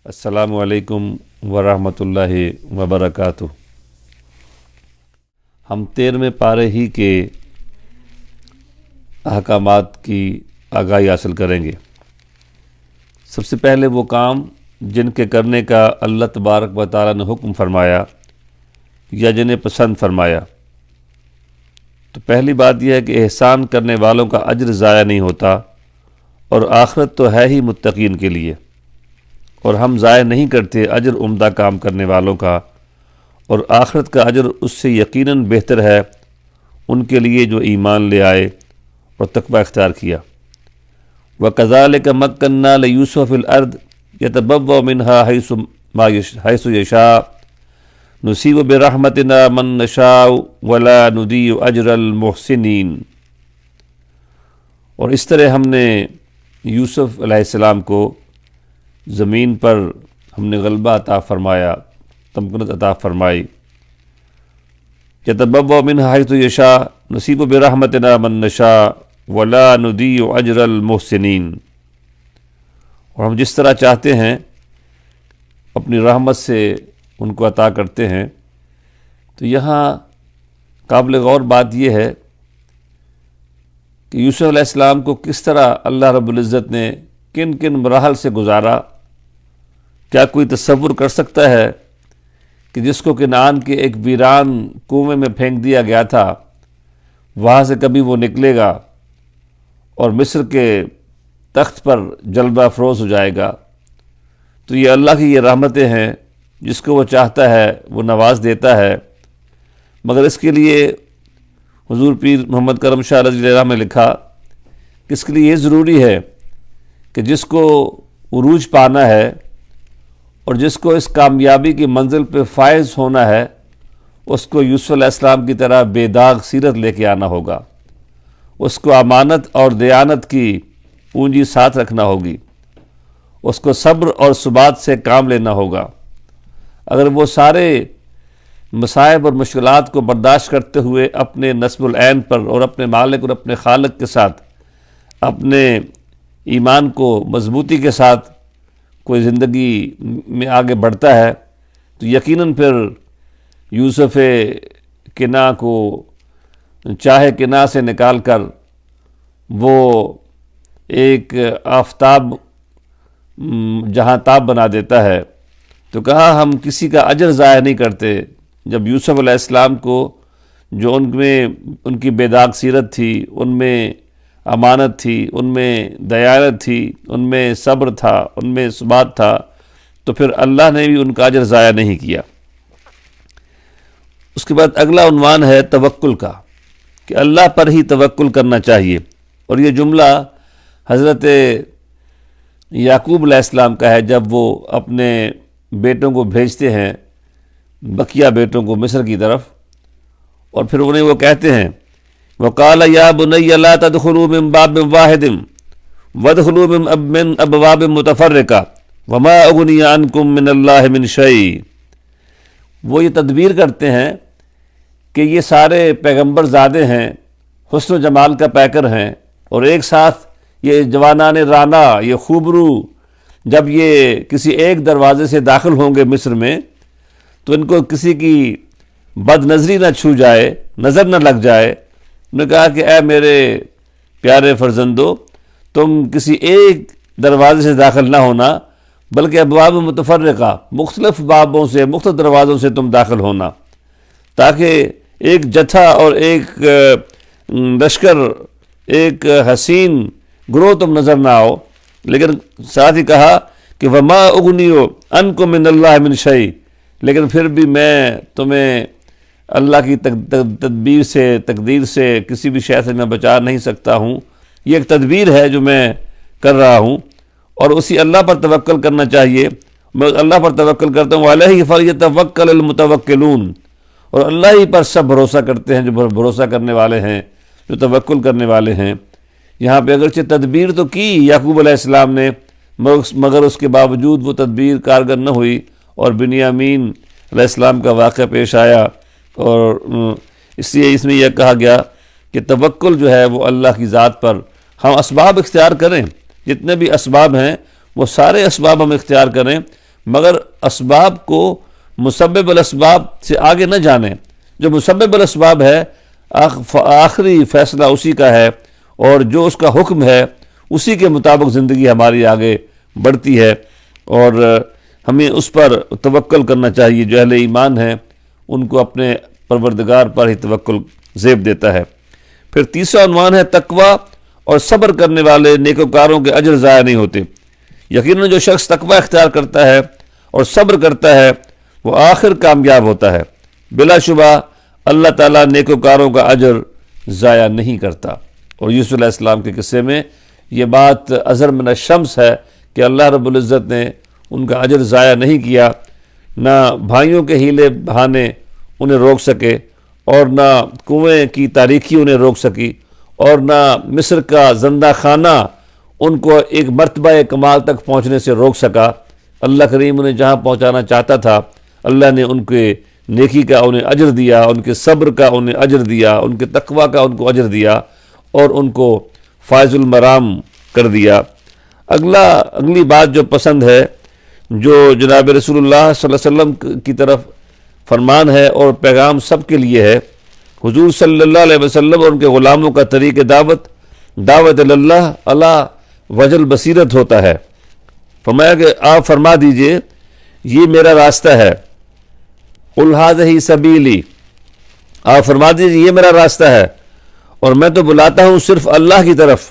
السلام علیکم ورحمۃ اللہ وبرکاتہ۔ ہم 13ویں پارے ہی کے احکامات کی آگاہی حاصل کریں گے۔ سب سے پہلے وہ کام جن کے کرنے کا اللہ تبارک و تعالیٰ نے حکم فرمایا یا جنہیں پسند فرمایا۔ تو پہلی بات یہ ہے کہ احسان کرنے والوں کا اجر ضائع نہیں ہوتا، اور آخرت تو ہے ہی متقین کے لیے، اور ہم ضائع نہیں کرتے اجر عمدہ کام کرنے والوں کا، اور آخرت کا اجر اس سے یقیناً بہتر ہے ان کے لیے جو ایمان لے آئے اور تقوی اختیار کیا۔ وَكَذَلِكَ مَكَّنَّا لِيُوسُفَ فِي الْأَرْضِ يَتَبَوَّأُ مِنْهَا حَيْثُ يَشَاءُ نُصِيبُ بِرَحْمَتِنَا مَن نَّشَاءُ وَلَا نُضِيعُ أَجْرَ الْمُحْسِنِينَ۔ اور اس طرح ہم نے یوسف علیہ السلام کو زمین پر ہم نے غلبہ عطا فرمایا، تمکنت عطا فرمائی۔ يَتَبَوَّأُ مِنْهَا حَيْثُ يَشَاءُ نُصِيبُ بِرَحْمَتِنَا مَن نَّشَاءُ وَلَا نُضِيعُ أَجْرَ الْمُحْسِنِينَ۔ اور ہم جس طرح چاہتے ہیں اپنی رحمت سے ان کو عطا کرتے ہیں۔ تو یہاں قابل غور بات یہ ہے کہ یوسف علیہ السلام کو کس طرح اللہ رب العزت نے کن کن مراحل سے گزارا۔ کیا کوئی تصور کر سکتا ہے کہ جس کو کنعان کے ایک ویران کنویں میں پھینک دیا گیا تھا، وہاں سے کبھی وہ نکلے گا اور مصر کے تخت پر جلوہ افروز ہو جائے گا؟ تو یہ اللہ کی یہ رحمتیں ہیں، جس کو وہ چاہتا ہے وہ نواز دیتا ہے، مگر اس کے لیے حضور پیر محمد کرم شاہ رضی اللہ عنہ نے لکھا کہ اس کے لیے یہ ضروری ہے کہ جس کو عروج پانا ہے اور جس کو اس کامیابی کی منزل پہ فائز ہونا ہے، اس کو یوسف علیہ السلام کی طرح بے داغ سیرت لے کے آنا ہوگا، اس کو امانت اور دیانت کی پونجی ساتھ رکھنا ہوگی، اس کو صبر اور ثبات سے کام لینا ہوگا۔ اگر وہ سارے مصائب اور مشکلات کو برداشت کرتے ہوئے اپنے نصب العین پر اور اپنے مالک اور اپنے خالق کے ساتھ اپنے ایمان کو مضبوطی کے ساتھ کوئی زندگی میں آگے بڑھتا ہے، تو یقیناً پھر یوسف کنع کو چاہے کنع سے نکال کر وہ ایک آفتاب جہاں تاب بنا دیتا ہے۔ تو کہا ہم کسی کا اجر ضائع نہیں کرتے۔ جب یوسف علیہ السلام کو جو ان میں ان کی بے داغ سیرت تھی، ان میں امانت تھی، ان میں دیانت تھی، ان میں صبر تھا، ان میں ثبات تھا، تو پھر اللہ نے بھی ان کا اجر ضائع نہیں کیا۔ اس کے بعد اگلا عنوان ہے توکل کا، کہ اللہ پر ہی توکل کرنا چاہیے۔ اور یہ جملہ حضرت یعقوب علیہ السلام کا ہے، جب وہ اپنے بیٹوں کو بھیجتے ہیں، بقیہ بیٹوں کو مصر کی طرف، اور پھر انہیں وہ کہتے ہیں وَقَالَ يَا بُنَيَّ لَا تَدْخُلُوا مِن بَابٍ وَاحِدٍ وَادْخُلُوا مِن أَبْوَابٍ مُتَفَرِّقَةٍ وَمَا أُغْنِيَ عَنْكُم مِّنَ اللَّهِ مِن شَيْءٍ۔ وہ یہ تدبیر کرتے ہیں کہ یہ سارے پیغمبر زادے ہیں، حسن و جمال کا پیکر ہیں، اور ایک ساتھ یہ جوانان رانا، یہ خوبرو جب یہ کسی ایک دروازے سے داخل ہوں گے مصر میں، تو ان کو کسی کی بد نظری نہ چھو جائے، نظر نہ لگ جائے۔ انہوں نے کہا کہ اے میرے پیارے فرزندو، تم کسی ایک دروازے سے داخل نہ ہونا، بلکہ ابواب متفرقہ، مختلف بابوں سے، مختلف دروازوں سے تم داخل ہونا، تاکہ ایک جتھا اور ایک لشکر، ایک حسین گروہ تم نظر نہ آؤ۔ لیکن ساتھ ہی کہا کہ وَمَا أُغْنِيُ عَنْكُم مِّنَ اللَّهِ مِن شَيْءٍ، لیکن پھر بھی میں تمہیں اللہ کی تدبیر سے، تقدیر سے، کسی بھی شے سے میں بچا نہیں سکتا ہوں۔ یہ ایک تدبیر ہے جو میں کر رہا ہوں، اور اسی اللہ پر توکل کرنا چاہیے۔ میں اللہ پر توکل کرتا ہوں، وَعَلَيْهِ فَلْيَتَوَكَّلِ الْمُتَوَكِّلُونَ، اور اللہ ہی پر سب بھروسہ کرتے ہیں جو بھروسہ کرنے والے ہیں، جو توکل کرنے والے ہیں۔ یہاں پہ اگرچہ تدبیر تو کی یعقوب علیہ السلام نے، مگر اس کے باوجود وہ تدبیر کارگر نہ ہوئی، اور بنیامین علیہ السلام کا واقعہ پیش آیا، اور اس لیے اس میں یہ کہا گیا کہ توکل جو ہے وہ اللہ کی ذات پر، ہم اسباب اختیار کریں، جتنے بھی اسباب ہیں وہ سارے اسباب ہم اختیار کریں، مگر اسباب کو مسبب الاسباب سے آگے نہ جانیں۔ جو مسبب الاسباب ہے آخری فیصلہ اسی کا ہے، اور جو اس کا حکم ہے اسی کے مطابق زندگی ہماری آگے بڑھتی ہے، اور ہمیں اس پر توکل کرنا چاہیے۔ جو اہل ایمان ہیں ان کو اپنے پروردگار پر ہی توکل زیب دیتا ہے۔ پھر تیسرا عنوان ہے تقوی اور صبر کرنے والے نیکوکاروں کے اجر ضائع نہیں ہوتے۔ یقیناً جو شخص تقوی اختیار کرتا ہے اور صبر کرتا ہے وہ آخر کامیاب ہوتا ہے۔ بلا شبہ اللہ تعالیٰ نیکوکاروں کا اجر ضائع نہیں کرتا۔ اور یوسف علیہ السلام کے قصے میں یہ بات اظہر من الشمس ہے کہ اللہ رب العزت نے ان کا اجر ضائع نہیں کیا، نہ بھائیوں کے ہیلے بہانے انہیں روک سکے، اور نہ کنویں کی تاریکی انہیں روک سکی، اور نہ مصر کا زندہ خانہ ان کو ایک مرتبہ کمال تک پہنچنے سے روک سکا۔ اللہ کریم انہیں جہاں پہنچانا چاہتا تھا، اللہ نے ان کے نیکی کا انہیں اجر دیا، ان کے صبر کا انہیں اجر دیا، ان کے تقوی کا ان کو اجر دیا، اور ان کو فائز المرام کر دیا۔ اگلی بات جو پسند ہے، جو جناب رسول اللہ صلی اللہ علیہ وسلم کی طرف فرمان ہے اور پیغام سب کے لیے ہے۔ حضور صلی اللہ علیہ وسلم اور ان کے غلاموں کا طریق دعوت اللہ علی وجہ البصیرت ہوتا ہے۔ فرمایا کہ آپ فرما دیجئے یہ میرا راستہ ہے، قل ھذہ سبیلی، آپ فرما دیجئے یہ میرا راستہ ہے، اور میں تو بلاتا ہوں صرف اللہ کی طرف،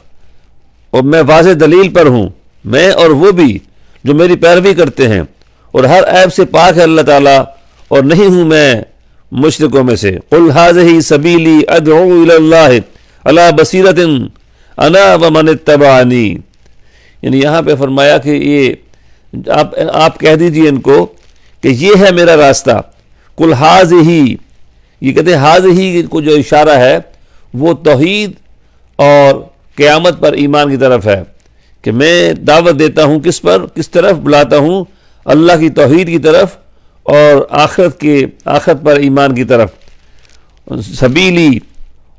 اور میں واضح دلیل پر ہوں، میں اور وہ بھی جو میری پیروی کرتے ہیں، اور ہر عیب سے پاک ہے اللہ تعالیٰ، اور نہیں ہوں میں مشرکوں میں سے۔ قل ھذہ سبیلی ادعو الی اللہ علی بصیرۃ انا ومن اتبعنی، یعنی یہاں پہ فرمایا کہ یہ آپ کہہ دیجئے ان کو کہ یہ ہے میرا راستہ۔ قل ھذہ، یہ کہتے ہیں ھذہ کو جو اشارہ ہے وہ توحید اور قیامت پر ایمان کی طرف ہے، کہ میں دعوت دیتا ہوں کس پر، کس طرف بلاتا ہوں، اللہ کی توحید کی طرف اور آخرت پر ایمان کی طرف۔ سبیلی،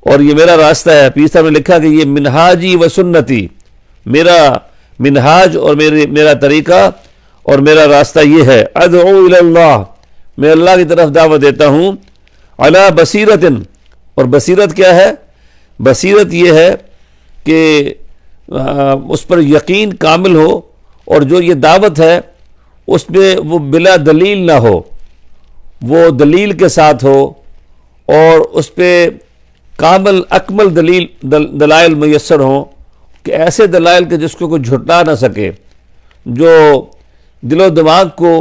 اور یہ میرا راستہ ہے۔ پیر صاحب نے لکھا کہ یہ منہاجی و سنتی، میرا منہاج اور میرا طریقہ اور میرا راستہ یہ ہے۔ ادعو الی اللہ، میں اللہ کی طرف دعوت دیتا ہوں، علی بصیرت، اور بصیرت کیا ہے؟ بصیرت یہ ہے کہ اس پر یقین کامل ہو، اور جو یہ دعوت ہے اس میں وہ بلا دلیل نہ ہو، وہ دلیل کے ساتھ ہو، اور اس پہ کامل اکمل دلائل میسر ہوں، کہ ایسے دلائل کہ جس کو کوئی جھٹلا نہ سکے، جو دل و دماغ کو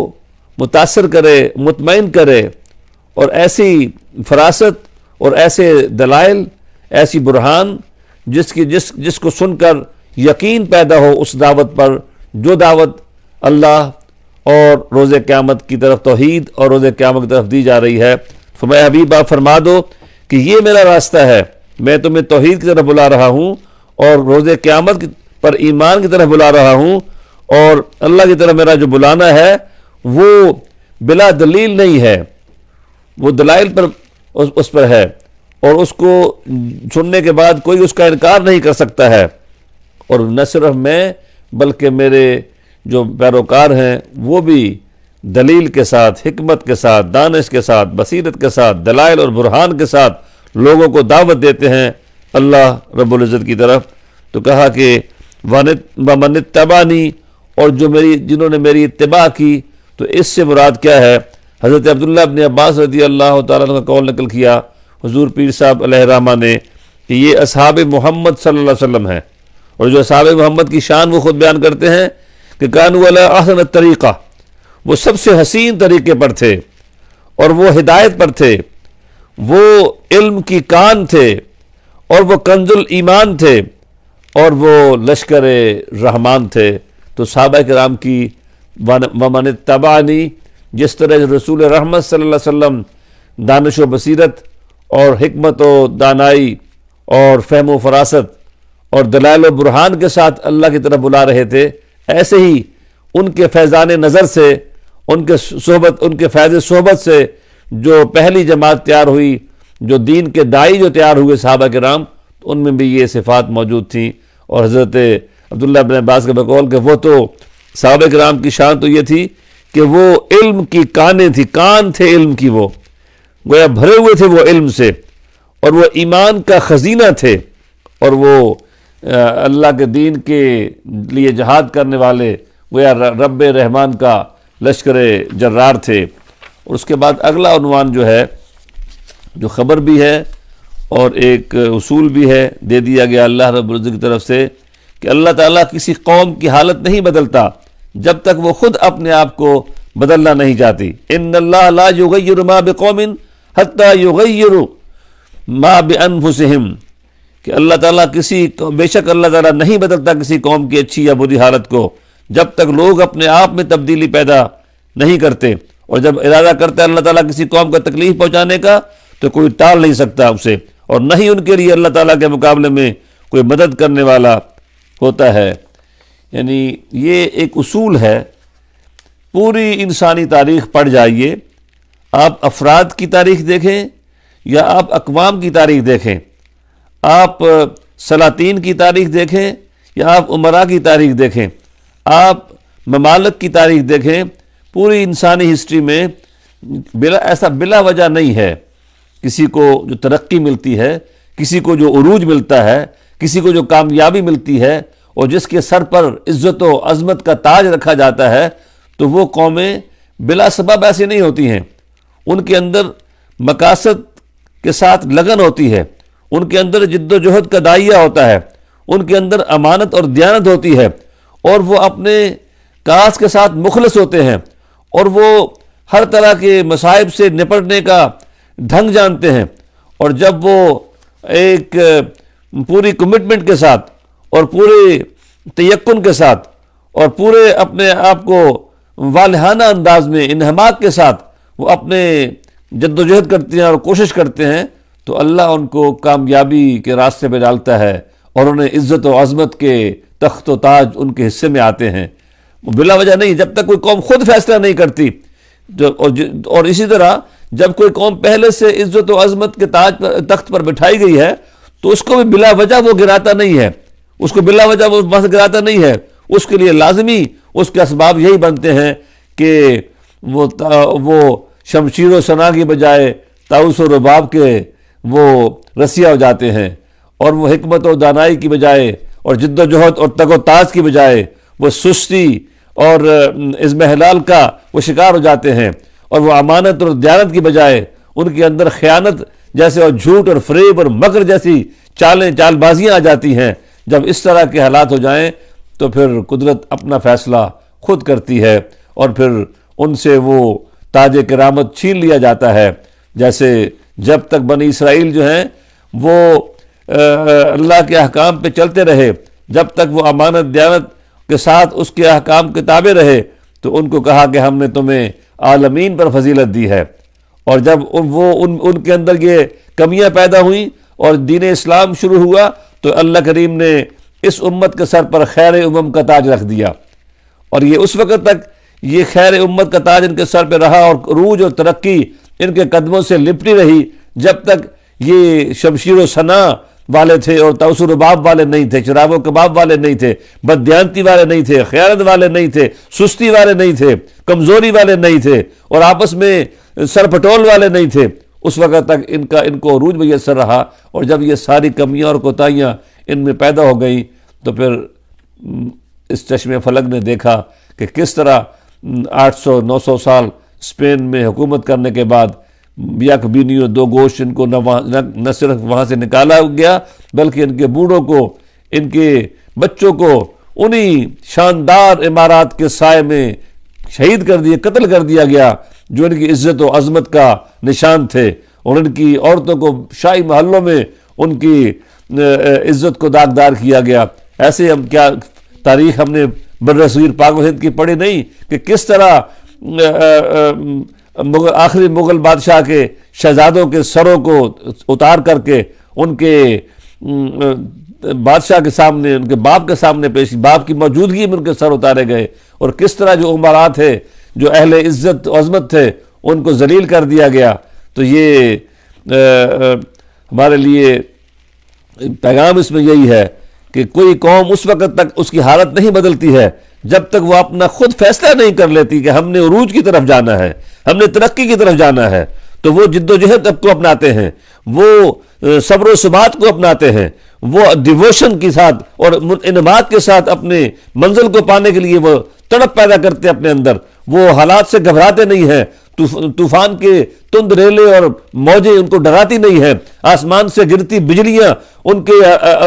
متاثر کرے، مطمئن کرے، اور ایسی فراست اور ایسے دلائل، ایسی برہان جس کو سن کر یقین پیدا ہو اس دعوت پر، جو دعوت اللہ اور روز قیامت کی طرف، توحید اور روز قیامت کی طرف دی جا رہی ہے۔ فرمایا حبیب آپ فرما دو کہ یہ میرا راستہ ہے، میں تمہیں توحید کی طرف بلا رہا ہوں، اور روز قیامت پر ایمان کی طرف بلا رہا ہوں، اور اللہ کی طرف میرا جو بلانا ہے وہ بلا دلیل نہیں ہے، وہ دلائل پر اس پر ہے، اور اس کو سننے کے بعد کوئی اس کا انکار نہیں کر سکتا ہے۔ اور نہ صرف میں بلکہ میرے جو پیروکار ہیں وہ بھی دلیل کے ساتھ، حکمت کے ساتھ، دانش کے ساتھ، بصیرت کے ساتھ، دلائل اور برہان کے ساتھ لوگوں کو دعوت دیتے ہیں اللہ رب العزت کی طرف۔ تو کہا کہ وَمَنِ اتَّبَعَنِی، اور جنہوں نے میری اتباع کی، تو اس سے مراد کیا ہے؟ حضرت عبداللہ ابن عباس رضی اللہ تعالیٰ عنہ کا قول نقل کیا حضور پیر صاحب علیہ الرحمہ نے کہ یہ اصحاب محمد صلی اللہ علیہ وسلم ہیں، اور جو اصحاب محمد کی شان وہ خود بیان کرتے ہیں کہ کانوا علی احسن الطریقہ، وہ سب سے حسین طریقے پر تھے، اور وہ ہدایت پر تھے، وہ علم کی کان تھے، اور وہ کنز الایمان تھے، اور وہ لشکر رحمان تھے۔ تو صحابہ کرام کی ومن اتبعنی، جس طرح رسول رحمت صلی اللہ علیہ وسلم دانش و بصیرت اور حکمت و دانائی اور فہم و فراست اور دلائل و برہان کے ساتھ اللہ کی طرف بلا رہے تھے، ایسے ہی ان کے فیضان نظر سے، ان کے فیض صحبت سے جو پہلی جماعت تیار ہوئی، جو دین کے داعی جو تیار ہوئے صحابہ کرام، ان میں بھی یہ صفات موجود تھیں۔ اور حضرت عبداللہ بن عباس کا بقول کہ وہ تو صحابہ کرام کی شان تو یہ تھی کہ وہ علم کی کانیں تھی، کان تھے علم کی، وہ گویا بھرے ہوئے تھے وہ علم سے، اور وہ ایمان کا خزینہ تھے، اور وہ اللہ کے دین کے لیے جہاد کرنے والے گویا رب رحمان کا لشکر جرار تھے۔ اور اس کے بعد اگلا عنوان جو ہے، جو خبر بھی ہے اور ایک اصول بھی ہے، دے دیا گیا اللہ رب العزت کی طرف سے، کہ اللہ تعالیٰ کسی قوم کی حالت نہیں بدلتا جب تک وہ خود اپنے آپ کو بدلنا نہیں چاہتی۔ ان اللہ لا یغیر ما بقوم حتی یغیروا ما بانفسہم، کہ اللہ تعالیٰ بے شک اللہ تعالیٰ نہیں بدلتا کسی قوم کی اچھی یا بری حالت کو جب تک لوگ اپنے آپ میں تبدیلی پیدا نہیں کرتے، اور جب ارادہ کرتا ہے اللہ تعالیٰ کسی قوم کو تکلیف پہنچانے کا تو کوئی ٹال نہیں سکتا اسے، اور نہ ہی ان کے لیے اللہ تعالیٰ کے مقابلے میں کوئی مدد کرنے والا ہوتا ہے۔ یعنی یہ ایک اصول ہے، پوری انسانی تاریخ پڑھ جائیے، آپ افراد کی تاریخ دیکھیں یا آپ اقوام کی تاریخ دیکھیں، آپ سلاطین کی تاریخ دیکھیں یا آپ امراء کی تاریخ دیکھیں، آپ ممالک کی تاریخ دیکھیں، پوری انسانی ہسٹری میں ایسا بلا وجہ نہیں ہے کسی کو جو ترقی ملتی ہے، کسی کو جو عروج ملتا ہے، کسی کو جو کامیابی ملتی ہے، اور جس کے سر پر عزت و عظمت کا تاج رکھا جاتا ہے، تو وہ قومیں بلا سبب ایسی نہیں ہوتی ہیں۔ ان کے اندر مقاصد کے ساتھ لگن ہوتی ہے، ان کے اندر جد و جہد کا داعیہ ہوتا ہے، ان کے اندر امانت اور دیانت ہوتی ہے، اور وہ اپنے کاز کے ساتھ مخلص ہوتے ہیں، اور وہ ہر طرح کے مصائب سے نپٹنے کا ڈھنگ جانتے ہیں، اور جب وہ ایک پوری کمٹمنٹ کے ساتھ اور پورے تیقن کے ساتھ اور پورے اپنے آپ کو والہانہ انداز میں انہماک کے ساتھ وہ اپنے جد و جہد کرتے ہیں اور کوشش کرتے ہیں، تو اللہ ان کو کامیابی کے راستے پہ ڈالتا ہے، اور انہیں عزت و عظمت کے تخت و تاج ان کے حصے میں آتے ہیں۔ بلا وجہ نہیں، جب تک کوئی قوم خود فیصلہ نہیں کرتی، اور اسی طرح جب کوئی قوم پہلے سے عزت و عظمت کے تخت پر بٹھائی گئی ہے تو اس کو بھی بلا وجہ وہ گراتا نہیں ہے، اس کو بلا وجہ وہ وہاں سے گراتا نہیں ہے، اس کے لیے لازمی اس کے اسباب یہی بنتے ہیں کہ وہ شمشیر و سنا کی بجائے طاؤس و رباب کے وہ رسیا ہو جاتے ہیں، اور وہ حکمت و دانائی کی بجائے اور جد و جہد اور تگ و تاز کی بجائے وہ سستی اور اضمحلال کا وہ شکار ہو جاتے ہیں، اور وہ امانت اور دیانت کی بجائے ان کے اندر خیانت جیسے اور جھوٹ اور فریب اور مکر جیسی چال بازیاں آ جاتی ہیں۔ جب اس طرح کے حالات ہو جائیں تو پھر قدرت اپنا فیصلہ خود کرتی ہے، اور پھر ان سے وہ تاج کرامت چھین لیا جاتا ہے۔ جیسے جب تک بنی اسرائیل جو ہیں وہ اللہ کے احکام پہ چلتے رہے، جب تک وہ امانت دیانت کے ساتھ اس کے احکام کے تابع رہے، تو ان کو کہا کہ ہم نے تمہیں عالمین پر فضیلت دی ہے، اور جب ان کے اندر یہ کمیاں پیدا ہوئیں اور دین اسلام شروع ہوا تو اللہ کریم نے اس امت کے سر پر خیر امم کا تاج رکھ دیا، اور یہ اس وقت تک یہ خیر امت کا تاج ان کے سر پہ رہا، اور عروج اور ترقی ان کے قدموں سے لپٹی رہی جب تک یہ شمشیر و سنا والے تھے اور طاؤس و رباب والے نہیں تھے، شراب و کباب والے نہیں تھے، بددیانتی والے نہیں تھے، خیانت والے نہیں تھے، سستی والے نہیں تھے، کمزوری والے نہیں تھے، اور آپس میں سر پھٹول والے نہیں تھے۔ اس وقت تک ان کو عروج میسر رہا، اور جب یہ ساری کمیاں اور کوتاہیاں ان میں پیدا ہو گئیں تو پھر اس چشم فلک نے دیکھا کہ کس طرح 800-900 سال اسپین میں حکومت کرنے کے بعد یک بینی و دو گوش ان کو نہ صرف وہاں سے نکالا گیا، بلکہ ان کے بوڑھوں کو، ان کے بچوں کو انہی شاندار عمارات کے سائے میں شہید کر دیا، قتل کر دیا گیا جو ان کی عزت و عظمت کا نشان تھے، اور ان کی عورتوں کو شاہی محلوں میں ان کی عزت کو داغدار کیا گیا۔ ایسے ہم کیا تاریخ ہم نے برصغیر پاک و ہند کی پڑھی نہیں کہ کس طرح آخری مغل بادشاہ کے شہزادوں کے سروں کو اتار کر کے ان کے بادشاہ کے سامنے، ان کے باپ کے سامنے پیش، باپ کی موجودگی میں ان کے سر اتارے گئے، اور کس طرح جو امراء تھے، جو اہل عزت و عظمت تھے، ان کو ذلیل کر دیا گیا۔ تو یہ ہمارے لیے پیغام اس میں یہی ہے کہ کوئی قوم اس وقت تک اس کی حالت نہیں بدلتی ہے جب تک وہ اپنا خود فیصلہ نہیں کر لیتی کہ ہم نے عروج کی طرف جانا ہے، ہم نے ترقی کی طرف جانا ہے، تو وہ جد و جہد کو اپناتے ہیں، وہ صبر و ثبات کو اپناتے ہیں، وہ ڈیووشن کے ساتھ اور انعماد کے ساتھ اپنے منزل کو پانے کے لیے وہ تڑپ پیدا کرتے اپنے اندر، وہ حالات سے گھبراتے نہیں ہیں، طوفان کے تند ریلے اور موجیں ان کو ڈراتی نہیں ہیں، آسمان سے گرتی بجلیاں ان کے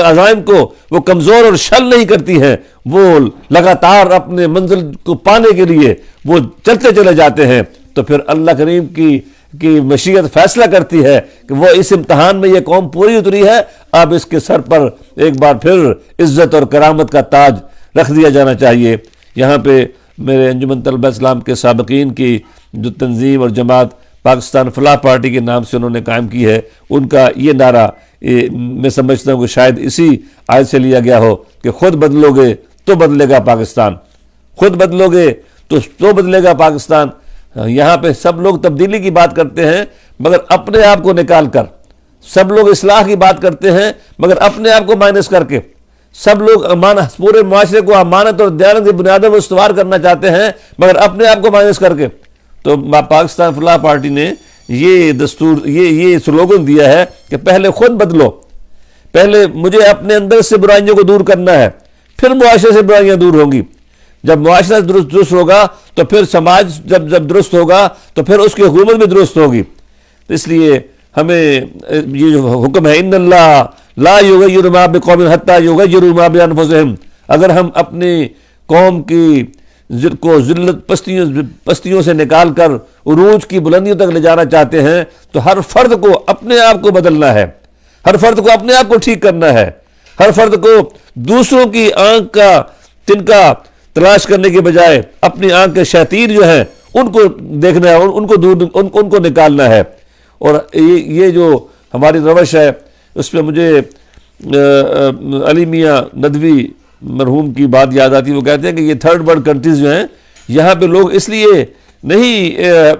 عزائم کو وہ کمزور اور شل نہیں کرتی ہیں، وہ لگاتار اپنے منزل کو پانے کے لیے وہ چلتے چلے جاتے ہیں۔ تو پھر اللہ کریم کی مشیت فیصلہ کرتی ہے کہ وہ اس امتحان میں یہ قوم پوری اتری ہے، اب اس کے سر پر ایک بار پھر عزت اور کرامت کا تاج رکھ دیا جانا چاہیے۔ یہاں پہ میرے انجمن طلبہ اسلام کے سابقین کی جو تنظیم اور جماعت پاکستان فلاح پارٹی کے نام سے انہوں نے قائم کی ہے، ان کا یہ نعرہ میں سمجھتا ہوں کہ شاید اسی آیت سے لیا گیا ہو کہ خود بدلو گے تو بدلے گا پاکستان، خود بدلو گے تو بدلے گا پاکستان۔ یہاں پہ سب لوگ تبدیلی کی بات کرتے ہیں مگر اپنے آپ کو نکال کر، سب لوگ اصلاح کی بات کرتے ہیں مگر اپنے آپ کو مائنس کر کے، سب لوگ پورے معاشرے کو امانت اور دیانت کی بنیادوں پر استوار کرنا چاہتے ہیں مگر اپنے آپ کو مائنس کر کے۔ تو پاکستان فلاح پارٹی نے یہ دستور یہ سلوگن دیا ہے کہ پہلے خود بدلو، پہلے مجھے اپنے اندر سے برائیوں کو دور کرنا ہے، پھر معاشرے سے برائیاں دور ہوں گی۔ جب معاشرہ درست ہوگا تو پھر سماج جب درست ہوگا تو پھر اس کی حکومت بھی درست ہوگی۔ تو اس لیے ہمیں یہ جو حکم ہے ان اللہ لا یغیر ما بقوم حتی یغیروا ما بانفسہم، اگر ہم اپنی قوم کی کو ذلت پستیوں سے نکال کر عروج کی بلندیوں تک لے جانا چاہتے ہیں تو ہر فرد کو اپنے آپ کو بدلنا ہے، ہر فرد کو اپنے آپ کو ٹھیک کرنا ہے، ہر فرد کو دوسروں کی آنکھ کا تنکا تلاش کرنے کے بجائے اپنی آنکھ کے شیاطین جو ہیں ان کو دیکھنا ہے، ان کو نکالنا ہے۔ اور یہ جو ہماری روش ہے اس پہ مجھے علی میاں ندوی مرحوم کی بات یاد آتی، وہ کہتے ہیں کہ یہ تھرڈ ورلڈ کنٹریز جو ہیں یہاں پہ لوگ اس لیے نہیں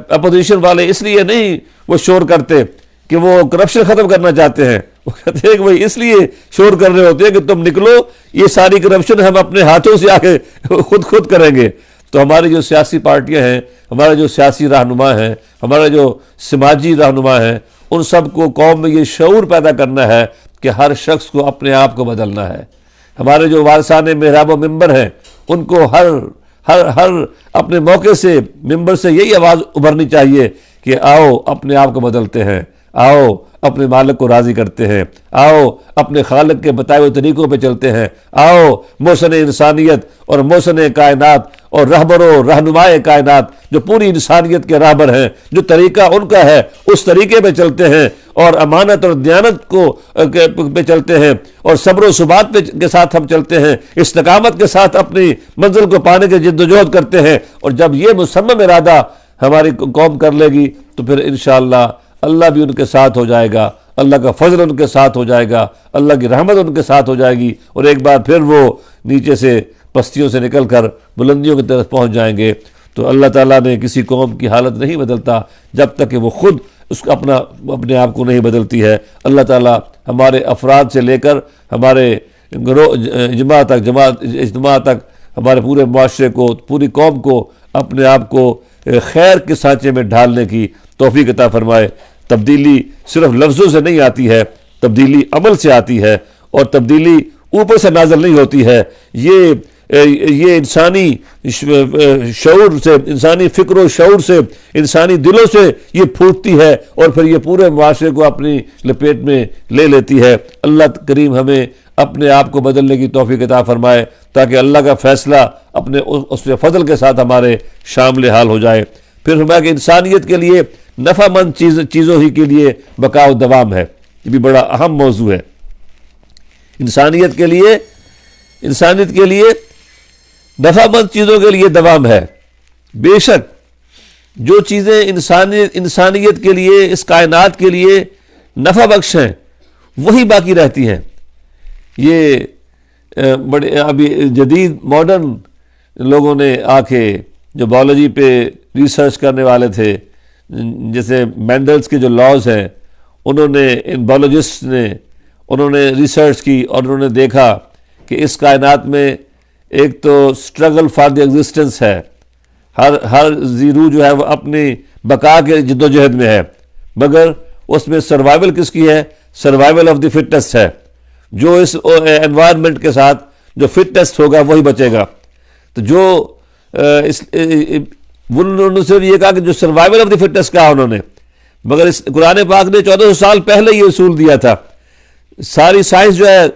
اپوزیشن والے اس لیے نہیں وہ شور کرتے کہ وہ کرپشن ختم کرنا چاہتے ہیں، وہ کہتے ہیں کہ وہ اس لیے شور کر رہے ہوتے ہیں کہ تم نکلو، یہ ساری کرپشن ہم اپنے ہاتھوں سے آگے خود کریں گے۔ تو ہماری جو سیاسی پارٹیاں ہیں، ہمارے جو سیاسی رہنما ہیں، ہمارے جو سماجی رہنما ہیں، ان سب کو قوم میں یہ شعور پیدا کرنا ہے کہ ہر شخص کو اپنے آپ کو بدلنا ہے۔ ہمارے جو وارثان محراب و ممبر ہیں ان کو ہر اپنے موقع سے ممبر سے یہی آواز ابھرنی چاہیے کہ آؤ اپنے آپ کو بدلتے ہیں، آؤ اپنے مالک کو راضی کرتے ہیں، آؤ اپنے خالق کے بتائے ہوئے طریقوں پہ چلتے ہیں، آؤ محسن انسانیت اور محسن کائنات اور رہبر و رہنمائے کائنات جو پوری انسانیت کے رہبر ہیں، جو طریقہ ان کا ہے اس طریقے پہ چلتے ہیں اور امانت اور دیانت پہ چلتے ہیں اور صبر و ثبات کے ساتھ ہم چلتے ہیں، استقامت کے ساتھ اپنی منزل کو پانے کے جد و جہد کرتے ہیں۔ اور جب یہ مصمم ارادہ ہماری قوم کر لے گی تو پھر انشاءاللہ اللہ بھی ان کے ساتھ ہو جائے گا، اللہ کا فضل ان کے ساتھ ہو جائے گا، اللہ کی رحمت ان کے ساتھ ہو جائے گی، اور ایک بار پھر وہ نیچے سے پستیوں سے نکل کر بلندیوں کی طرف پہنچ جائیں گے۔ تو اللہ تعالیٰ نے کسی قوم کی حالت نہیں بدلتا جب تک کہ وہ خود اپنے آپ کو نہیں بدلتی ہے۔ اللہ تعالیٰ ہمارے افراد سے لے کر ہمارے اجتماع تک ہمارے پورے معاشرے کو، پوری قوم کو اپنے آپ کو خیر کے سانچے میں ڈھالنے کی توفیق عطا فرمائے۔ تبدیلی صرف لفظوں سے نہیں آتی ہے، تبدیلی عمل سے آتی ہے، اور تبدیلی اوپر سے نازل نہیں ہوتی ہے، یہ انسانی شعور سے، انسانی فکر و شعور سے، انسانی دلوں سے یہ پھوٹتی ہے اور پھر یہ پورے معاشرے کو اپنی لپیٹ میں لے لیتی ہے۔ اللہ کریم ہمیں اپنے آپ کو بدلنے کی توفیق عطا فرمائے تاکہ اللہ کا فیصلہ اپنے اس فضل کے ساتھ ہمارے شامل حال ہو جائے۔ پھر فرمایا کہ انسانیت کے لیے نفع مند چیزوں ہی کے لیے بقا و دوام ہے، یہ بھی بڑا اہم موضوع ہے۔ انسانیت کے لیے نفع مند چیزوں کے لیے دوام ہے۔ بے شک جو چیزیں انسانیت کے لیے، اس کائنات کے لیے نفع بخش ہیں وہی باقی رہتی ہیں۔ یہ بڑے ابھی جدید ماڈرن لوگوں نے آ کے جو بایولوجی پہ ریسرچ کرنے والے تھے، جیسے مینڈلز کے جو لاز ہیں، انہوں نے ان بایولوجسٹ نے انہوں نے ریسرچ کی اور انہوں نے دیکھا کہ اس کائنات میں ایک تو اسٹرگل فار دی ایگزسٹنس ہے، ہر زیرو جو ہے وہ اپنی بقا کے جد و جہد میں ہے، مگر اس میں سروائیول کس کی ہے؟ سروائیول آف دی فٹنس ہے۔ جو اس انوائرمنٹ کے ساتھ جو فٹنس ہوگا وہی بچے گا۔ تو جو انہوں نے صرف یہ کہا کہ جو سروائیول آف دی فٹنس کہا انہوں نے، مگر اس قرآن پاک نے 1400 سال پہلے یہ اصول دیا تھا۔ ساری سائنس جو ہے،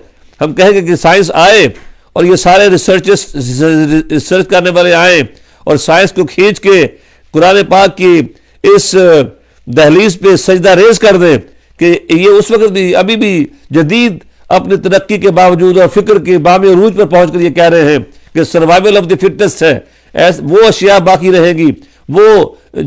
ہم کہیں گے کہ سائنس آئے اور یہ سارے ریسرچ کرنے والے آئیں اور سائنس کو کھینچ کے قرآن پاک کی اس دہلیز پہ سجدہ ریز کر دیں کہ یہ اس وقت بھی ابھی بھی جدید اپنی ترقی کے باوجود اور فکر کے بامی عروج پر پہنچ کر یہ کہہ رہے ہیں کہ سروائیول آف دی فٹنس ہے، وہ اشیاء باقی رہیں گی، وہ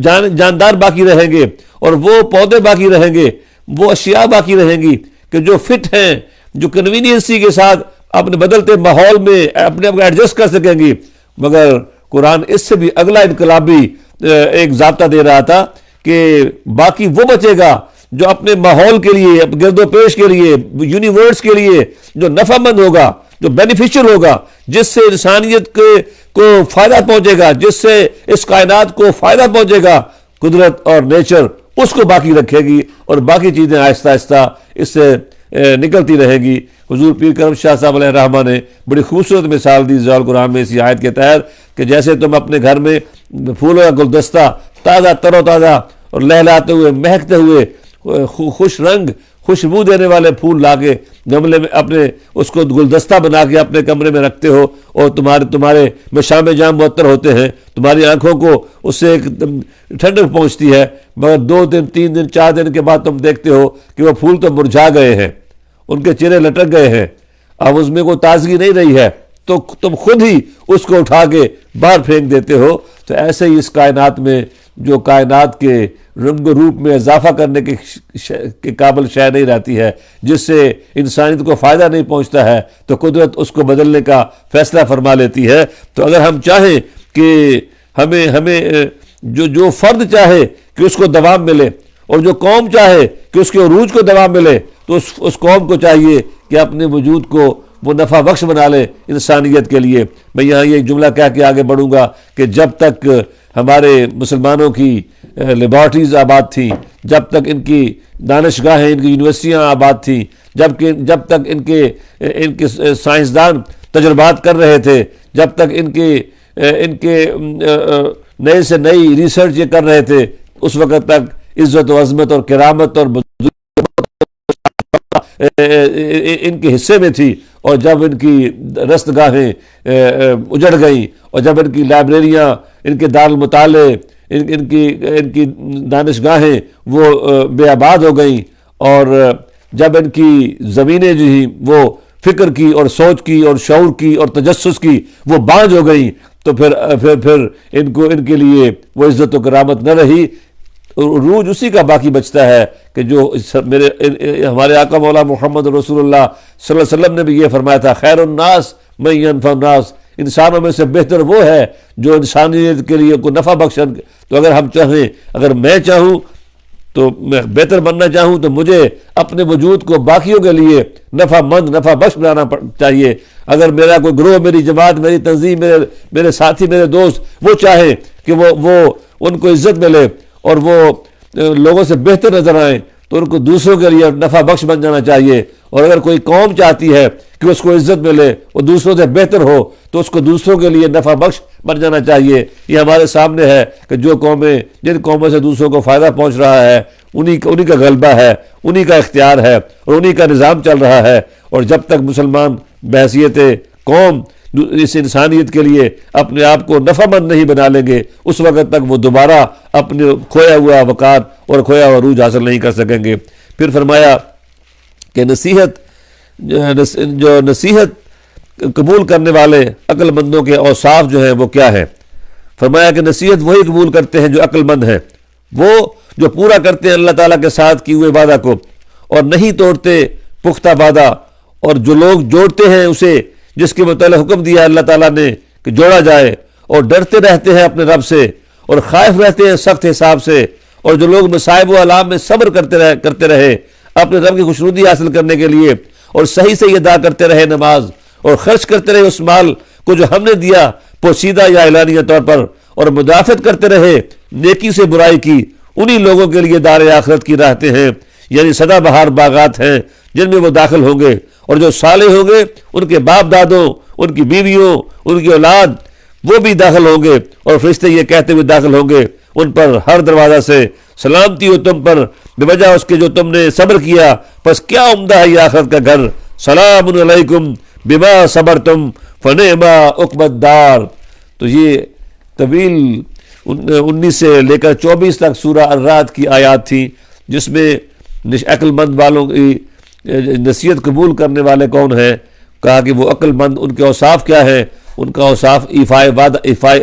جاندار باقی رہیں گے، اور وہ پودے باقی رہیں گے، وہ اشیاء باقی رہیں گی کہ جو فٹ ہیں، جو کنوینئنسی کے ساتھ اپنے بدلتے ماحول میں اپنے آپ کو ایڈجسٹ کر سکیں گی۔ مگر قرآن اس سے بھی اگلا انقلابی ایک ضابطہ دے رہا تھا کہ باقی وہ بچے گا جو اپنے ماحول کے لیے، گرد و پیش کے لیے، یونیورس کے لیے جو نفع مند ہوگا، جو بینیفیشل ہوگا، جس سے انسانیت کو فائدہ پہنچے گا، جس سے اس کائنات کو فائدہ پہنچے گا، قدرت اور نیچر اس کو باقی رکھے گی، اور باقی چیزیں آہستہ آہستہ اس سے نکلتی رہے گی۔ حضور پیر کرم شاہ صاحب علیہ الرحمہ نے بڑی خوبصورت مثال دی ضیاء القرآن میں اسی آیت کے تحت کہ جیسے تم اپنے گھر میں پھولوں کا گلدستہ تازہ تر و تازہ اور لہلاتے ہوئے، مہکتے ہوئے، خوش رنگ، خوشبو دینے والے پھول لا کے گملے میں اپنے اس کو گلدستہ بنا کے اپنے کمرے میں رکھتے ہو، اور تمہارے مشام جام معطر ہوتے ہیں، تمہاری آنکھوں کو اس سے ایک ٹھنڈک پہنچتی ہے، مگر 2 دن 3 دن 4 دن کے بعد تم دیکھتے ہو کہ وہ پھول تو مرجھا گئے ہیں، ان کے چہرے لٹک گئے ہیں، اب اس میں کوئی تازگی نہیں رہی ہے، تو تم خود ہی اس کو اٹھا کے باہر پھینک دیتے ہو۔ تو ایسے ہی اس کائنات میں جو کائنات کے رنگ و روپ میں اضافہ کرنے کے قابل شے نہیں رہتی ہے، جس سے انسانیت کو فائدہ نہیں پہنچتا ہے، تو قدرت اس کو بدلنے کا فیصلہ فرما لیتی ہے۔ تو اگر ہم چاہیں کہ ہمیں جو فرد چاہے کہ اس کو دوام ملے، اور جو قوم چاہے کہ اس کے عروج کو دوام ملے، تو اس قوم کو چاہیے کہ اپنے وجود کو وہ نفع بخش بنا لے انسانیت کے لیے۔ میں یہاں یہ ایک جملہ کہہ کے آگے بڑھوں گا کہ جب تک ہمارے مسلمانوں کی لیبارٹریز آباد تھیں، جب تک ان کی دانشگاہیں، ان کی یونیورسٹیاں آباد تھیں، جب تک ان کے سائنسدان تجربات کر رہے تھے، جب تک ان کے نئے سے نئی ریسرچ یہ کر رہے تھے، اس وقت تک عزت و عظمت اور کرامت اور ان کے حصے میں تھی۔ اور جب ان کی رستگاہیں اجڑ گئیں، اور جب ان کی لائبریریاں، ان کے دارالمطالعے، ان کی دانشگاہیں وہ بے آباد ہو گئیں، اور جب ان کی زمینیں جو ہیں وہ فکر کی اور سوچ کی اور شعور کی اور تجسس کی وہ بانجھ ہو گئیں، تو پھر ان کے لیے وہ عزت و کرامت نہ رہی۔ عروج اسی کا باقی بچتا ہے کہ جو ہمارے آقا مولا محمد رسول اللہ صلی اللہ علیہ وسلم نے بھی یہ فرمایا تھا، خیر الناس من ینفع الناس، انسانوں میں سے بہتر وہ ہے جو انسانیت کے لیے کوئی نفع بخشن۔ تو اگر ہم چاہیں، اگر میں چاہوں تو میں بہتر بننا چاہوں، تو مجھے اپنے وجود کو باقیوں کے لیے نفع مند، نفع بخش بنانا چاہیے۔ اگر میرا کوئی گروہ، میری جماعت، میری تنظیم، میرے ساتھی، میرے دوست وہ چاہیں کہ وہ ان کو عزت ملے اور وہ لوگوں سے بہتر نظر آئیں، تو ان کو دوسروں کے لیے نفع بخش بن جانا چاہیے۔ اور اگر کوئی قوم چاہتی ہے کہ اس کو عزت ملے، وہ دوسروں سے بہتر ہو، تو اس کو دوسروں کے لیے نفع بخش بن جانا چاہیے۔ یہ ہمارے سامنے ہے کہ جن قوموں سے دوسروں کو فائدہ پہنچ رہا ہے، انہی کا غلبہ ہے، انہی کا اختیار ہے، اور انہی کا نظام چل رہا ہے۔ اور جب تک مسلمان بحیثیت قوم اس انسانیت کے لیے اپنے آپ کو نفع مند نہیں بنا لیں گے، اس وقت تک وہ دوبارہ اپنے کھویا ہوا وقار اور کھویا ہوا عروج حاصل نہیں کر سکیں گے۔ پھر فرمایا کہ نصیحت قبول کرنے والے عقل مندوں کے اوصاف جو ہیں وہ کیا ہے؟ فرمایا کہ نصیحت وہی قبول کرتے ہیں جو عقل مند ہیں، وہ جو پورا کرتے ہیں اللہ تعالیٰ کے ساتھ کیے ہوئے وعدہ کو، اور نہیں توڑتے پختہ وعدہ، اور جو لوگ جوڑتے ہیں اسے جس کے متعلق حکم دیا اللہ تعالیٰ نے کہ جوڑا جائے، اور ڈرتے رہتے ہیں اپنے رب سے، اور خائف رہتے ہیں سخت حساب سے، اور جو لوگ مصائب و آلام میں صبر کرتے رہے اپنے رب کی خوشنودی حاصل کرنے کے لیے، اور صحیح سے ادا کرتے رہے نماز، اور خرچ کرتے رہے اس مال کو جو ہم نے دیا پوشیدہ یا اعلانیہ طور پر، اور مدافعت کرتے رہے نیکی سے برائی کی، انہی لوگوں کے لیے دار آخرت کی راحتیں ہیں، یعنی سدا بہار باغات ہیں جن میں وہ داخل ہوں گے، اور جو صالح ہوں گے ان کے باپ دادوں، ان کی بیویوں، ان کی اولاد، وہ بھی داخل ہوں گے، اور فرشتے یہ کہتے ہوئے داخل ہوں گے ان پر ہر دروازہ سے، سلامتی ہو تم پر بے وجہ اس کے جو تم نے صبر کیا، پس کیا عمدہ ہے یہ آخرت کا گھر، سلام علیکم بما صبرتم فنعم عقبی الدار۔ تو یہ طویل 19 سے لے کر 24 تک سورہ الرعد کی آیات تھیں، جس میں عقل مند والوں کی نصیحت قبول کرنے والے کون ہیں، کہا کہ وہ عقل مند، ان کے اوصاف کیا ہیں، ان کا اوصاف ایفاء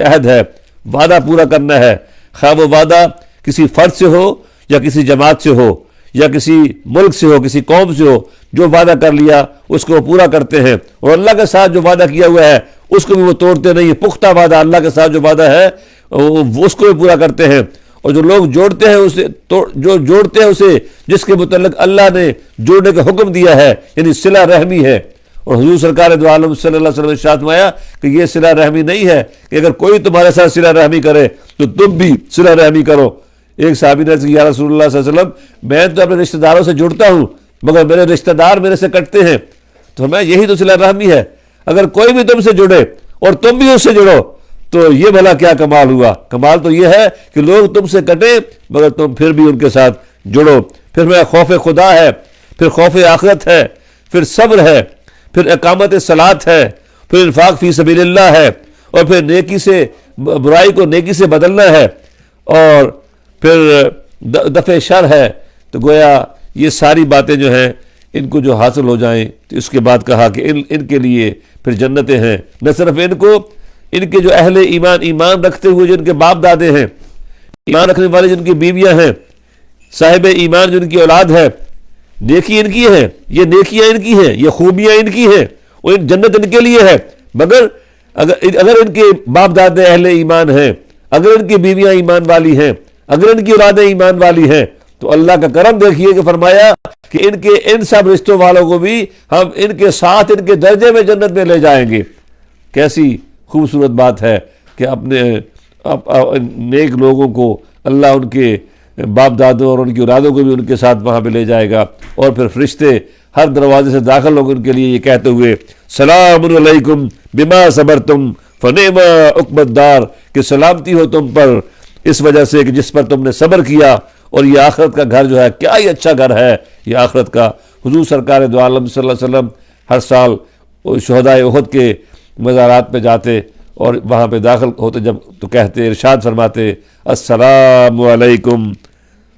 عہد ہے، وعدہ پورا کرنا ہے، خواہ وہ وعدہ کسی فرد سے ہو یا کسی جماعت سے ہو یا کسی ملک سے ہو، کسی قوم سے ہو، جو وعدہ کر لیا اس کو وہ پورا کرتے ہیں، اور اللہ کے ساتھ جو وعدہ کیا ہوا ہے اس کو بھی وہ توڑتے نہیں، پختہ وعدہ اللہ کے ساتھ جو وعدہ ہے وہ اس کو بھی پورا کرتے ہیں، اور جو لوگ جوڑتے ہیں اسے جس کے متعلق اللہ نے جوڑنے کا حکم دیا ہے، یعنی صلہ رحمی ہے۔ اور حضور سرکار دو عالم صلی اللہ علیہ وسلم نے ارشاد فرمایا کہ یہ صلہ رحمی نہیں ہے کہ اگر کوئی تمہارے ساتھ صلہ رحمی کرے تو تم بھی صلہ رحمی کرو۔ ایک صحابی نے یا رسول اللہ صلی اللہ علیہ وسلم، میں تو اپنے رشتہ داروں سے جڑتا ہوں مگر میرے رشتہ دار میرے سے کٹتے ہیں، تو میں یہی تو صلہ رحمی ہے، اگر کوئی بھی تم سے جڑے اور تم بھی اس سے جڑو تو یہ بھلا کیا کمال ہوا۔ کمال تو یہ ہے کہ لوگ تم سے کٹیں مگر تم پھر بھی ان کے ساتھ جڑو۔ پھر میں خوف خدا ہے، پھر خوف آخرت ہے، پھر صبر ہے، پھر اقامت صلاۃ ہے، پھر انفاق فی سبیل اللہ ہے، اور پھر نیکی سے برائی کو نیکی سے بدلنا ہے، اور پھر دفع شر ہے۔ تو گویا یہ ساری باتیں جو ہیں ان کو جو حاصل ہو جائیں تو اس کے بعد کہا کہ ان کے لیے پھر جنتیں ہیں، نہ صرف ان کے جو اہل ایمان رکھتے ہوئے جن کے باپ دادے ہیں، ایمان رکھنے والے جن کی بیویاں ہیں، صاحب ایمان جن کی اولاد ہے، نیکی ان کی ہے، یہ نیکیاں ان کی ہیں، یہ خوبیاں ان کی ہیں، اور جنت ان کے لیے ہے، مگر اگر ان کے باپ دادے اہل ایمان ہیں، اگر ان کی بیویاں ایمان والی ہیں، اگر ان کی اولادیں ایمان والی ہیں، تو اللہ کا کرم دیکھیے کہ فرمایا کہ ان سب رشتوں والوں کو بھی ہم ان کے ساتھ ان کے درجے میں جنت میں لے جائیں گے۔ کیسی خوبصورت بات ہے کہ اپنے نیک لوگوں کو اللہ ان کے باپ دادوں اور ان کی اولادوں کو بھی ان کے ساتھ وہاں پہ لے جائے گا، اور پھر فرشتے ہر دروازے سے داخل ہوں گے ان کے لیے یہ کہتے ہوئے سلام علیکم بما صبرتم فنعم عقبی الدار، کہ سلامتی ہو تم پر اس وجہ سے کہ جس پر تم نے صبر کیا، اور یہ آخرت کا گھر جو ہے کیا ہی اچھا گھر ہے یہ آخرت کا۔ حضور سرکار دو عالم صلی اللہ علیہ وسلم ہر سال شہدائے احد کے مزارات پہ جاتے اور وہاں پہ داخل ہوتے جب تو کہتے، ارشاد فرماتے السلام علیکم،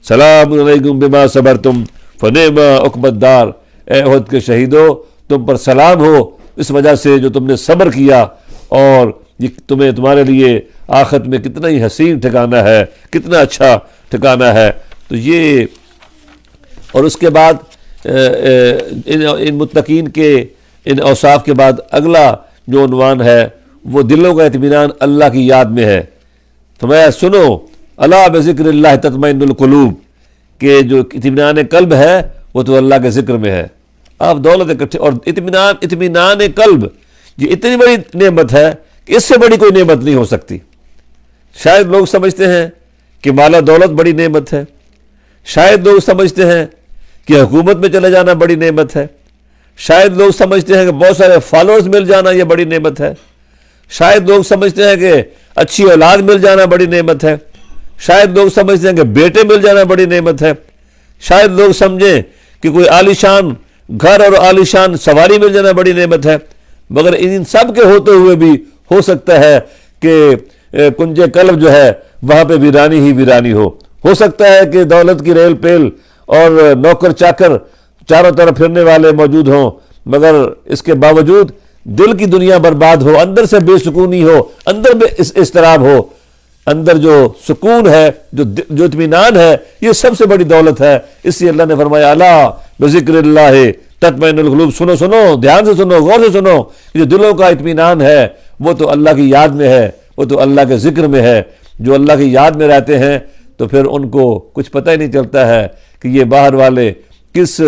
سلام علیکم بما صبرتم فنعم عقبی الدار، اے احد کے شہیدو تم پر سلام ہو اس وجہ سے جو تم نے صبر کیا، اور یہ تمہارے لیے آخرت میں کتنا ہی حسین ٹھکانہ ہے، کتنا اچھا ٹھکانہ ہے۔ تو یہ، اور اس کے بعد ان متقین کے ان اوصاف کے بعد اگلا جو عنوان ہے وہ دلوں کا اطمینان اللہ کی یاد میں ہے۔ فرمایا سنو الا بذکر اللہ تطمئن القلوب، کہ جو اطمینان قلب ہے وہ تو اللہ کے ذکر میں ہے۔ آپ دولت اکٹھے اور اطمینان قلب، یہ اتنی بڑی نعمت ہے کہ اس سے بڑی کوئی نعمت نہیں ہو سکتی۔ شاید لوگ سمجھتے ہیں کہ مال و دولت بڑی نعمت ہے، شاید لوگ سمجھتے ہیں کہ حکومت میں چلے جانا بڑی نعمت ہے، شاید لوگ سمجھتے ہیں کہ بہت سارے فالوورز مل جانا یہ بڑی نعمت ہے، شاید لوگ سمجھتے ہیں کہ اچھی اولاد مل جانا بڑی نعمت ہے، شاید لوگ سمجھتے ہیں کہ بیٹے مل جانا بڑی نعمت ہے، شاید لوگ سمجھیں کہ کوئی عالیشان گھر اور عالیشان سواری مل جانا بڑی نعمت ہے، مگر ان سب کے ہوتے ہوئے بھی ہو سکتا ہے کہ کنج قلب جو ہے وہاں پہ ویرانی ہی ویرانی ہو سکتا ہے کہ دولت کی ریل پیل اور نوکر چاکر چاروں طرف پھرنے والے موجود ہوں، مگر اس کے باوجود دل کی دنیا برباد ہو، اندر سے بے سکونی ہو، اندر میں اضطراب ہو، اندر جو سکون ہے، جو اطمینان ہے، یہ سب سے بڑی دولت ہے۔ اس لیے اللہ نے فرمایا الا بذکر اللہ تطمئن القلوب، سنو دھیان سے سنو، غور سے سنو، جو دلوں کا اطمینان ہے وہ تو اللہ کی یاد میں ہے، وہ تو اللہ کے ذکر میں ہے۔ جو اللہ کی یاد میں رہتے ہیں تو پھر ان کو کچھ پتہ ہی نہیں چلتا ہے کہ یہ باہر والے کس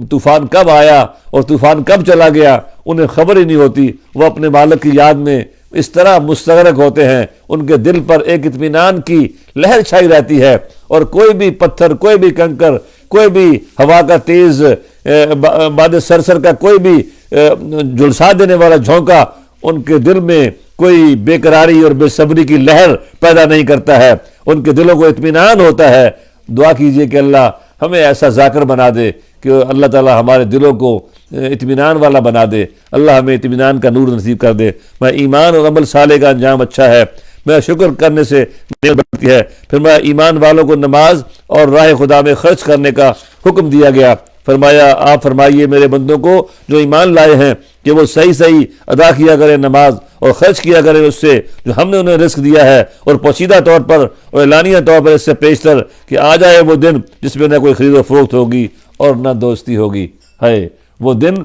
طوفان کب آیا اور طوفان کب چلا گیا، انہیں خبر ہی نہیں ہوتی، وہ اپنے مالک کی یاد میں اس طرح مستغرق ہوتے ہیں، ان کے دل پر ایک اطمینان کی لہر چھائی رہتی ہے، اور کوئی بھی پتھر، کوئی بھی کنکر، کوئی بھی ہوا کا تیز باد سرسر کا کوئی بھی جھلسا دینے والا جھونکا ان کے دل میں کوئی بے قراری اور بے صبری کی لہر پیدا نہیں کرتا ہے، ان کے دلوں کو اطمینان ہوتا ہے۔ دعا کیجئے کہ اللہ ہمیں ایسا ذاکر بنا دے کہ اللہ تعالی ہمارے دلوں کو اطمینان والا بنا دے، اللہ ہمیں اطمینان کا نور نصیب کر دے۔ میں ایمان اور عمل صالح کا انجام اچھا ہے، میں شکر کرنے سے نعمت بڑھتی ہے۔ پھر میں ایمان والوں کو نماز اور راہ خدا میں خرچ کرنے کا حکم دیا گیا، فرمایا آپ فرمائیے میرے بندوں کو جو ایمان لائے ہیں کہ وہ صحیح صحیح ادا کیا کریں نماز اور خرچ کیا کریں اس سے جو ہم نے انہیں رزق دیا ہے، اور پوشیدہ طور پر اور اعلانیہ طور پر اس سے پیشتر کہ آ جائے وہ دن جس میں نہ کوئی خرید و فروخت ہوگی اور نہ دوستی ہوگی۔ ہے وہ دن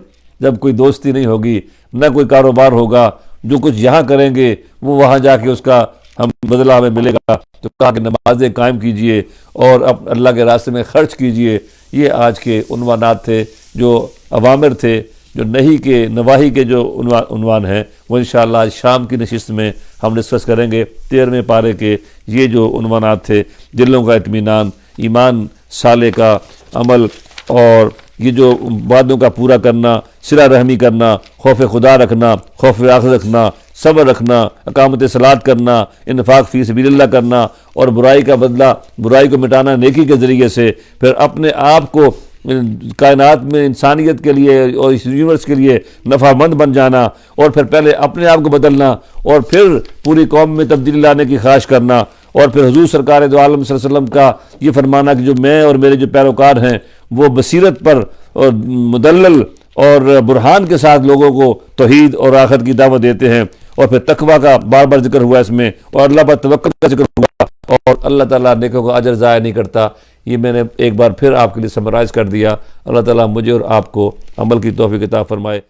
جب کوئی دوستی نہیں ہوگی، نہ کوئی کاروبار ہوگا، جو کچھ یہاں کریں گے وہ وہاں جا کے اس کا ہم بدلہ ہمیں ملے گا۔ تو کہا کہ نمازیں قائم کیجئے اور اللہ کے راستے میں خرچ کیجئے۔ یہ آج کے عنوانات تھے، جو اوامر تھے، جو نہیں کے نواہی کے جو عنوان ہیں، وہ انشاءاللہ آج شام کی نشست میں ہم ڈسکس کریں گے۔ 13ویں پارے کے یہ جو عنوانات تھے، دلوں کا اطمینان، ایمان صالح کا عمل، اور یہ جو وعدوں کا پورا کرنا، صلہ رحمی کرنا، خوف خدا رکھنا، خوف آخرت رکھنا، صبر رکھنا، اقامت صلاۃ کرنا، انفاق فی سبیل اللہ کرنا، اور برائی کا بدلہ، برائی کو مٹانا نیکی کے ذریعے سے، پھر اپنے آپ کو کائنات میں انسانیت کے لیے اور اس یونیورس کے لیے نفع مند بن جانا، اور پھر پہلے اپنے آپ کو بدلنا، اور پھر پوری قوم میں تبدیلی لانے کی خواہش کرنا، اور پھر حضور سرکار دو عالم صلی اللہ علیہ وسلم کا یہ فرمانا کہ جو میں اور میرے جو پیروکار ہیں وہ بصیرت پر اور مدلل اور برہان کے ساتھ لوگوں کو توحید اور آخرت کی دعوت دیتے ہیں، اور پھر تقویٰ کا بار بار ذکر ہوا اس میں، اور اللہ پر توکل کا ذکر ہوا، اور اللہ تعالیٰ نیکوں کا اجر ضائع نہیں کرتا۔ یہ میں نے ایک بار پھر آپ کے لیے سمرائز کر دیا۔ اللہ تعالیٰ مجھے اور آپ کو عمل کی توفیق عطا فرمائے۔